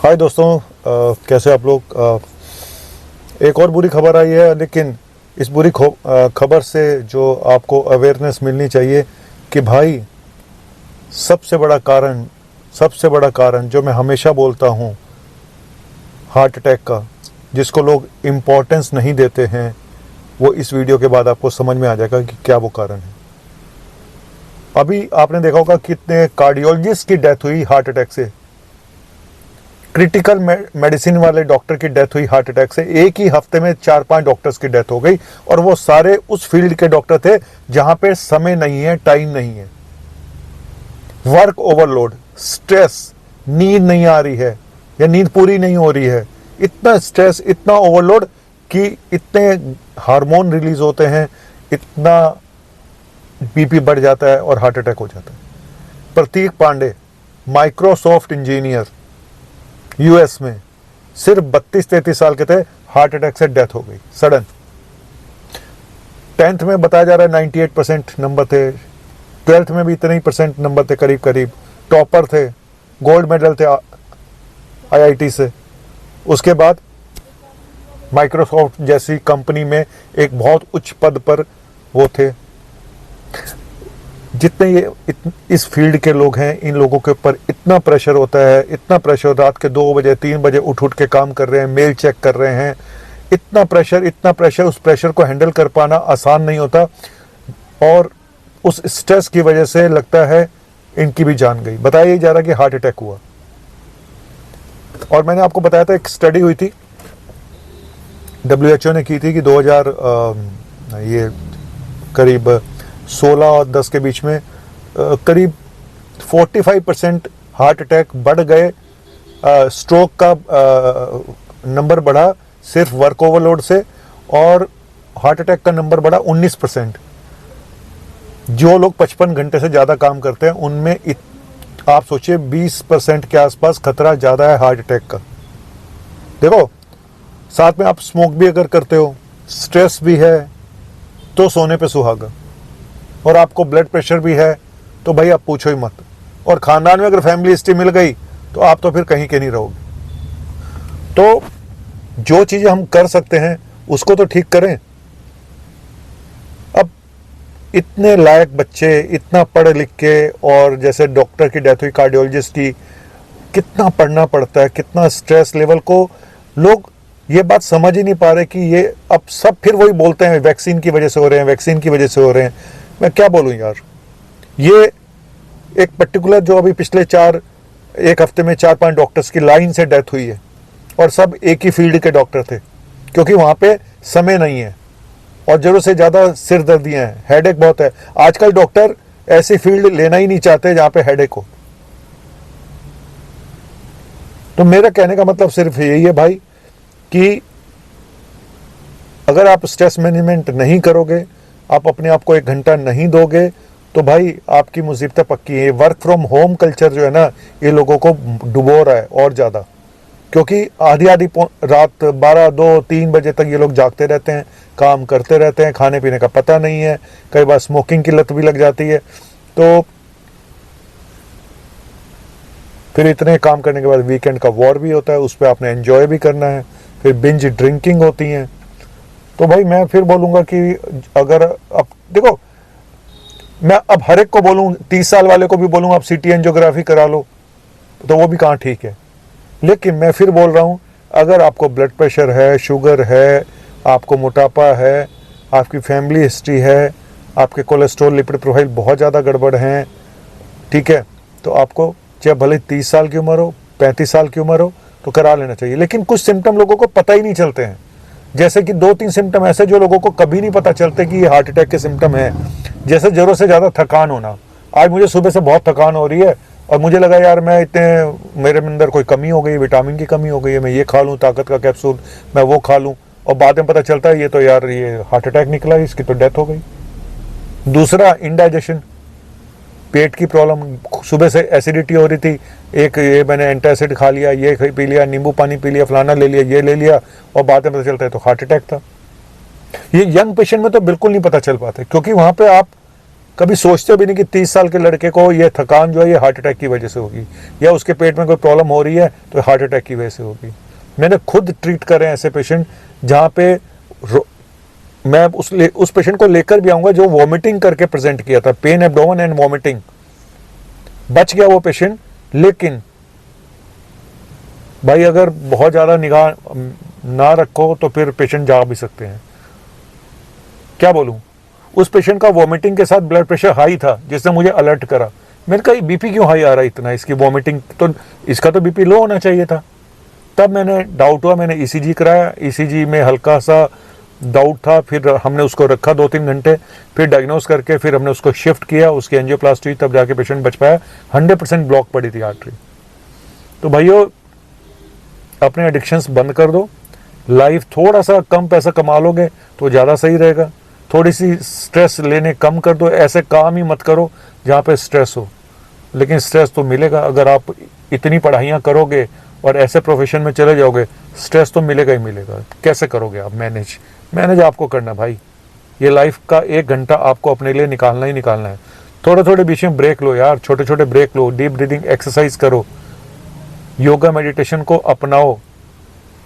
हाय दोस्तों, कैसे आप लोग। एक और बुरी खबर आई है, लेकिन इस बुरी खबर से जो आपको अवेयरनेस मिलनी चाहिए कि भाई सबसे बड़ा कारण जो मैं हमेशा बोलता हूँ हार्ट अटैक का, जिसको लोग इम्पोर्टेंस नहीं देते हैं, वो इस वीडियो के बाद आपको समझ में आ जाएगा कि क्या वो कारण है। अभी आपने देखा होगा कितने कार्डियोलॉजिस्ट की डेथ हुई हार्ट अटैक से, क्रिटिकल मेडिसिन वाले डॉक्टर की डेथ हुई हार्ट अटैक से। एक ही हफ्ते में 4-5 डॉक्टर्स की डेथ हो गई, और वो सारे उस फील्ड के डॉक्टर थे जहां पे समय नहीं है, टाइम नहीं है। वर्क ओवरलोड, स्ट्रेस, नींद नहीं आ रही है या नींद पूरी नहीं हो रही है, इतना स्ट्रेस, इतना ओवरलोड कि इतने हार्मोन रिलीज होते हैं, इतना बीपी बढ़ जाता है और हार्ट अटैक हो जाता है। प्रतीक पांडे, माइक्रोसॉफ्ट इंजीनियर, यूएस में, सिर्फ 32-33 साल के थे, हार्ट अटैक से डेथ हो गई सडन। 10th में बताया जा रहा है 98% नंबर थे, 12th में भी इतने ही परसेंट नंबर थे, करीब करीब टॉपर थे, गोल्ड मेडल थे आईआईटी से। उसके बाद माइक्रोसॉफ्ट जैसी कंपनी में एक बहुत उच्च पद पर वो थे। जितने ये इस फील्ड के लोग हैं, इन लोगों के ऊपर इतना प्रेशर होता है, इतना प्रेशर, रात के 2 बजे 3 बजे उठ के काम कर रहे हैं, मेल चेक कर रहे हैं, इतना प्रेशर, उस प्रेशर को हैंडल कर पाना आसान नहीं होता। और उस स्ट्रेस की वजह से लगता है इनकी भी जान गई। बताया ही जा रहा कि हार्ट अटैक हुआ। और मैंने आपको बताया था एक स्टडी हुई थी, WHO ने की थी कि 2000 ये करीब 16 और 10 के बीच में करीब 45% हार्ट अटैक बढ़ गए। स्ट्रोक का नंबर बढ़ा सिर्फ वर्क ओवरलोड से, और हार्ट अटैक का नंबर बढ़ा 19%। जो लोग 55 घंटे से ज़्यादा काम करते हैं उनमें आप सोचिए 20% के आसपास खतरा ज़्यादा है हार्ट अटैक का। देखो, साथ में आप स्मोक भी अगर करते हो, स्ट्रेस भी है, तो सोने पे सुहागा, और आपको ब्लड प्रेशर भी है, तो भाई आप पूछो ही मत। और खानदान में अगर फैमिली हिस्ट्री मिल गई तो आप तो फिर कहीं के नहीं रहोगे। तो जो चीज़ें हम कर सकते हैं उसको तो ठीक करें। अब इतने लायक बच्चे, इतना पढ़ लिख के, और जैसे डॉक्टर की डेथ हुई, कार्डियोलॉजिस्ट की, कितना पढ़ना पड़ता है, कितना स्ट्रेस लेवल को लोग ये बात समझ ही नहीं पा रहे कि ये अब सब फिर वही बोलते हैं वैक्सीन की वजह से हो रहे हैं, वैक्सीन की वजह से हो रहे हैं। मैं क्या बोलूं यार। ये एक पर्टिकुलर जो अभी पिछले एक हफ्ते में 4-5 डॉक्टर्स की लाइन से डेथ हुई है, और सब एक ही फील्ड के डॉक्टर थे, क्योंकि वहां पे समय नहीं है और जरूरत से ज्यादा सिर दर्दियां हैं, हेडेक बहुत है। आजकल डॉक्टर ऐसी फील्ड लेना ही नहीं चाहते जहां पे हेडेक हो। तो मेरा कहने का मतलब सिर्फ यही है भाई कि अगर आप स्ट्रेस मैनेजमेंट नहीं करोगे, आप अपने आप को 1 घंटा नहीं दोगे, तो भाई आपकी मुसीबतें पक्की है। वर्क फ्रॉम होम कल्चर जो है ना, ये लोगों को डुबो रहा है और ज़्यादा, क्योंकि आधी रात 12-2-3 बजे तक ये लोग जागते रहते हैं, काम करते रहते हैं, खाने पीने का पता नहीं है, कई बार स्मोकिंग की लत भी लग जाती है। तो फिर इतने काम करने के बाद वीकेंड का वॉर भी होता है, उस पर आपने एंजॉय भी करना है, फिर बिंज ड्रिंकिंग होती है। तो भाई मैं फिर बोलूंगा कि अगर अब देखो, मैं अब हर एक को बोलूं, 30 साल वाले को भी बोलूं आप सीटी एंजियोग्राफी करा लो, तो वो भी कहाँ ठीक है। लेकिन मैं फिर बोल रहा हूं, अगर आपको ब्लड प्रेशर है, शुगर है, आपको मोटापा है, आपकी फैमिली हिस्ट्री है, आपके कोलेस्ट्रॉल लिपिड प्रोफाइल बहुत ज़्यादा गड़बड़ हैं, ठीक है, तो आपको चाहे भले 30 साल की उम्र हो, 35 साल की उम्र हो, तो करा लेना चाहिए। लेकिन कुछ सिम्टम लोगों को पता ही नहीं चलते हैं, जैसे कि 2-3 सिम्टम ऐसे जो लोगों को कभी नहीं पता चलते कि ये हार्ट अटैक के सिम्टम है। जैसे जरूरत से ज़्यादा थकान होना। आज मुझे सुबह से बहुत थकान हो रही है, और मुझे लगा यार मेरे अंदर कोई कमी हो गई, विटामिन की कमी हो गई है, मैं ये खा लूँ, ताकत का कैप्सूल मैं वो खा लूँ, और बाद में पता चलता है ये तो यार ये हार्ट अटैक निकला, इसकी तो डेथ हो गई। दूसरा, इंडाइजेशन, पेट की प्रॉब्लम। सुबह से एसिडिटी हो रही थी, ये मैंने एंटासिड खा लिया, ये पी लिया, नींबू पानी पी लिया, फलाना ले लिया, ये ले लिया, और बाद में पता चलता है तो हार्ट अटैक था। ये यंग पेशेंट में तो बिल्कुल नहीं पता चल पाता, क्योंकि वहां पे आप कभी सोचते भी नहीं कि 30 साल के लड़के को ये थकान जो है ये हार्ट अटैक की वजह से होगी, या उसके पेट में कोई प्रॉब्लम हो रही है तो हार्ट अटैक की वजह से होगी। मैंने खुद ट्रीट करे ऐसे पेशेंट जहाँ पे मैं उस पेशेंट को लेकर भी आऊंगा जो वॉमिटिंग करके प्रेजेंट किया था, पेन एब्डोमेन एंड वॉमिटिंग। बच गया वो पेशेंट, लेकिन भाई अगर बहुत ज़्यादा निगाह ना रखो तो फिर पेशेंट जा भी सकते हैं। क्या बोलूं, उस पेशेंट का वॉमिटिंग के साथ ब्लड प्रेशर हाई था, जिसने मुझे अलर्ट करा। मैंने कहा बीपी क्यों हाई आ रहा है इतना, इसकी वॉमिटिंग तो, इसका तो बीपी लो होना चाहिए था। तब मैंने डाउट हुआ, मैंने ईसीजी कराया, ईसीजी में हल्का सा डाउट था, फिर हमने उसको रखा 2-3 घंटे, फिर डायग्नोस करके फिर हमने उसको शिफ्ट किया, उसकी एंजियोप्लास्टी, तब जाके पेशेंट बच पाया। 100% ब्लॉक पड़ी थी आर्टरी। तो भाइयों अपने एडिक्शंस बंद कर दो, लाइफ थोड़ा सा कम पैसा कमा लोगे तो ज़्यादा सही रहेगा। थोड़ी सी स्ट्रेस लेने कम कर दो, ऐसे काम ही मत करो जहाँ पे स्ट्रेस हो, लेकिन स्ट्रेस तो मिलेगा। अगर आप इतनी पढ़ाइयाँ करोगे और ऐसे प्रोफेशन में चले जाओगे, स्ट्रेस तो मिलेगा ही मिलेगा। कैसे करोगे आप मैनेज आपको करना भाई। ये लाइफ का 1 घंटा आपको अपने लिए निकालना ही निकालना है। थोड़े थोड़े बीच में ब्रेक लो यार, छोटे छोटे ब्रेक लो, डीप ब्रीदिंग एक्सरसाइज करो, योगा मेडिटेशन को अपनाओ।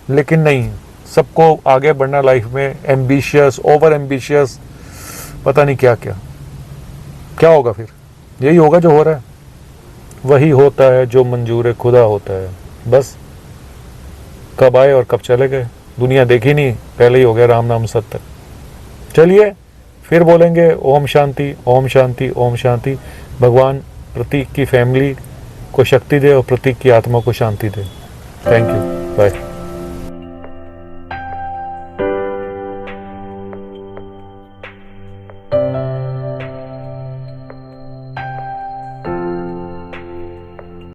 लेकिन नहीं, सबको आगे बढ़ना लाइफ में, एम्बिशियस, ओवर एम्बिशियस, पता नहीं क्या क्या क्या होगा। फिर यही होगा जो हो रहा है, वही होता है जो मंजूर खुदा होता है। बस कब आए और कब चले गए, दुनिया देखी नहीं, पहले ही हो गया राम नाम सत्य। चलिए फिर बोलेंगे ओम शांति, ओम शांति, ओम शांति। भगवान प्रतीक की फैमिली को शक्ति दे और प्रतीक की आत्मा को शांति दे। Thank you, bye.